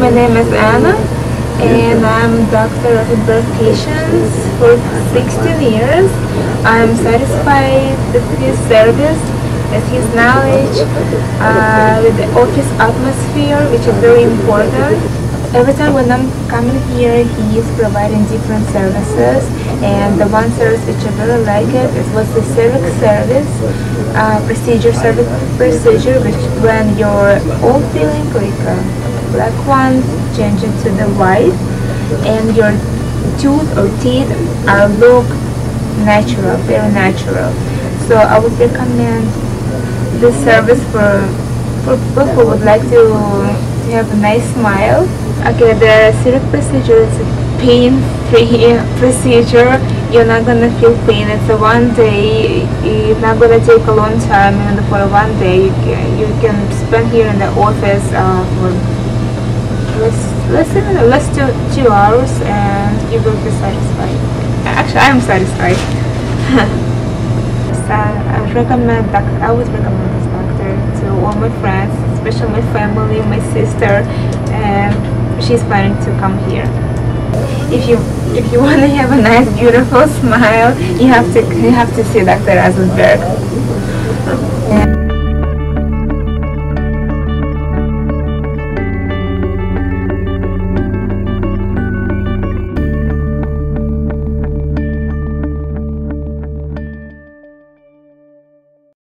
my name is Anna, and I'm doctor of birth patients for 16 years. I'm satisfied with his service, with his knowledge, with the office atmosphere, which is very important. Every time when I'm coming here, he is providing different services, and the one service which I really like it was the cervix service, procedure, which when your old feeling like black one change it to the white, and your tooth or teeth are look natural, very natural. So I would recommend this service for people who would like to have a nice smile. Okay, the cervix procedure is a pain-free procedure. You're not gonna feel pain. It's a one day. It's not gonna take a long time. And for one day, you can spend here in the office for less than 2 hours, and you will be satisfied. Actually, I'm satisfied. So I would recommend this doctor to all my friends, especially my family, my sister, and she's planning to come here. If you want to have a nice, beautiful smile, you have to see Dr. Rosenberg.